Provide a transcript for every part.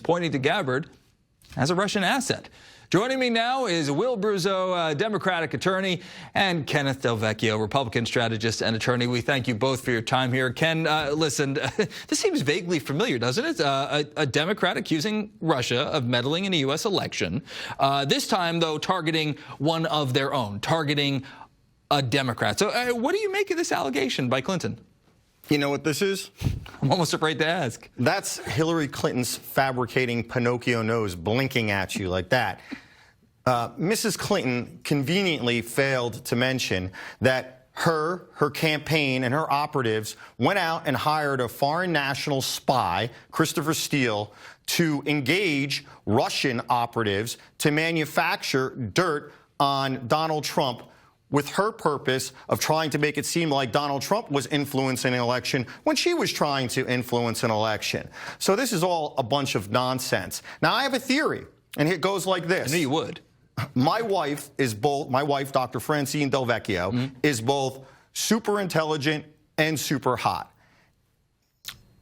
pointing to Gabbard as a Russian asset. Joining me now is Will Bruzzo, Democratic attorney, and Kenneth Vecchio, Republican strategist and attorney. We thank you both for your time here. Ken, listen, this seems vaguely familiar, doesn't it? A Democrat accusing Russia of meddling in a U.S. election, this time, though, targeting one of their own, targeting a Democrat. So what do you make of this allegation by Clinton? You know what this is? I'm almost afraid to ask. That's Hillary Clinton's fabricating Pinocchio nose blinking at you like that. Mrs. Clinton conveniently failed to mention that her campaign and her operatives went out and hired a foreign national spy, Christopher Steele, to engage Russian operatives to manufacture dirt on Donald Trump with her purpose of trying to make it seem like Donald Trump was influencing an election when she was trying to influence an election. So this is all a bunch of nonsense. Now, I have a theory, and it goes like this. I knew you would. My wife, Dr. Francine Del Vecchio, is both super intelligent and super hot.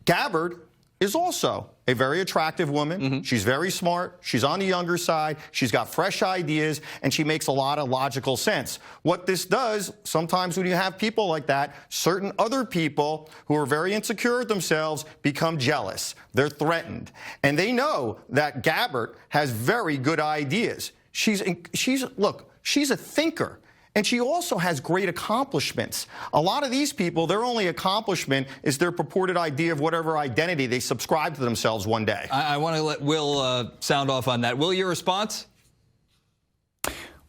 Gabbard is also a very attractive woman. She's very smart. She's on the younger side. She's got fresh ideas, and she makes a lot of logical sense. What this does, sometimes when you have people like that, certain other people who are very insecure of themselves become jealous. They're threatened. And they know that Gabbard has very good ideas. She's a thinker. And she also has great accomplishments. A lot of these people, their only accomplishment is their purported idea of whatever identity they subscribe to themselves one day. I want to let Will sound off on that. Will, your response?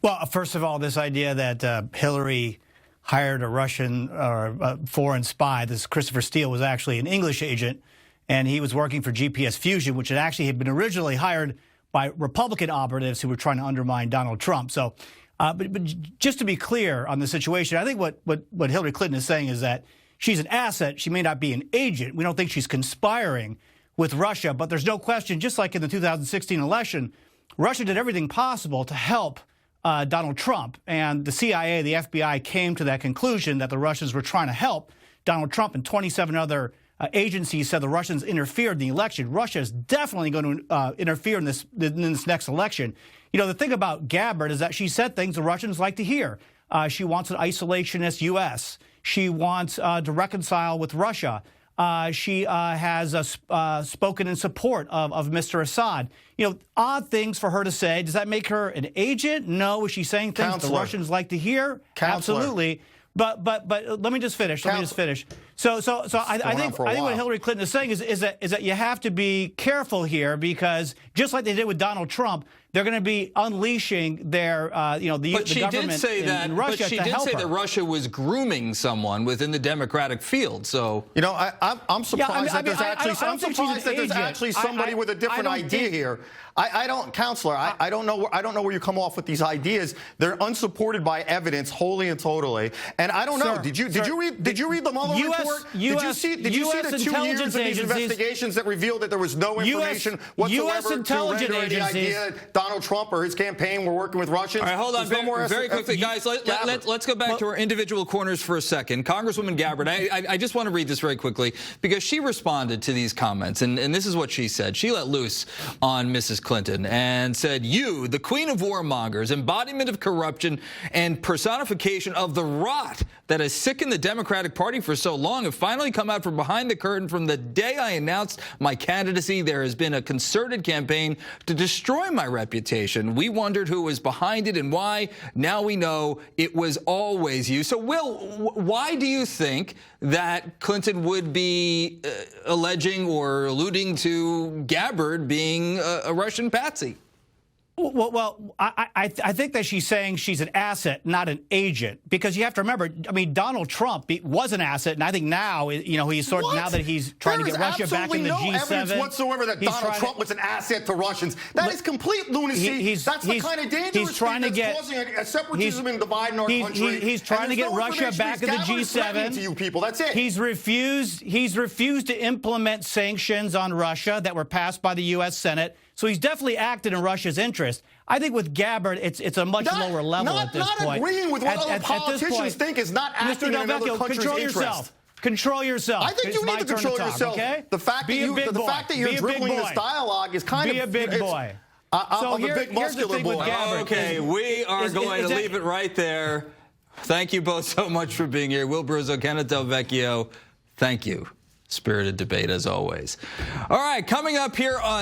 Well, first of all, this idea that Hillary hired a Russian or a foreign spy, this Christopher Steele, was actually an English agent, and he was working for GPS Fusion, which had been originally hired by Republican operatives who were trying to undermine Donald Trump. So. But just to be clear on the situation, I think what Hillary Clinton is saying is that she's an asset. She may not be an agent. We don't think she's conspiring with Russia. But there's no question, just like in the 2016 election, Russia did everything possible to help Donald Trump. And the CIA, the FBI, came to that conclusion that the Russians were trying to help Donald Trump, and 27 other agencies said the Russians interfered in the election. Russia is definitely going to interfere in this next election. You know, the thing about Gabbard is that she said things the Russians like to hear. She wants an isolationist U.S. She wants to reconcile with Russia. She has spoken in support of Mr. Assad. You know, odd things for her to say. Does that make her an agent? No. Is she saying things the Russians like to hear? Absolutely. But let me just finish. So I think what Hillary Clinton is saying is that you have to be careful here, because just like they did with Donald Trump, they're going to be unleashing their the government in Russia to help her. But she did say that Russia was grooming someone within the Democratic field. So I'm surprised that there's actually somebody with a different idea here. Counselor, I don't know where you come off with these ideas. They're unsupported by evidence, wholly and totally. And I don't know. Did you read the Mueller report? Did you see the 2 years of these investigations that revealed that there was no information whatsoever to render the idea Donald Trump or his campaign were working with Russians? All right, hold on. Very quickly, guys, let's go back to our individual corners for a second. Congresswoman Gabbard, I just want to read this very quickly, because she responded to these comments, and this is what she said. She let loose on Mrs. Clinton and said, "You, the queen of warmongers, embodiment of corruption and personification of the rot that has sickened the Democratic Party for so long, have finally come out from behind the curtain. From the day I announced my candidacy, there has been a concerted campaign to destroy my reputation. We wondered who was behind it and why. Now we know it was always you." So, Will, why do you think that Clinton would be alleging or alluding to Gabbard being a Russian patsy? Well, I think that she's saying she's an asset, not an agent, because you have to remember, I mean, Donald Trump was an asset, and I think now, he's sort of, now that he's trying to get Russia back in the G7. There is absolutely no evidence whatsoever that Donald Trump was an asset to Russians. That is complete lunacy. That's the kind of dangerous thing that's causing a separatism and divide in our country. He's trying to get Russia back in the G7. To you people, that's it. He's refused to implement sanctions on Russia that were passed by the U.S. Senate. So he's definitely acted in Russia's interest. I think with Gabbard, it's a much lower level at this point. Not agreeing with what other politicians think is not acting in another country's interest. control yourself. I think It's you my need to turn control talk, yourself. Okay? The fact that you're dribbling this dialogue is kind of... Be a big boy. I'm a big muscular boy. Okay, we are going to leave it right there. Thank you both so much for being here. Will Bruzzo, Kenneth Vecchio, thank you. Spirited debate as always. All right, coming up here on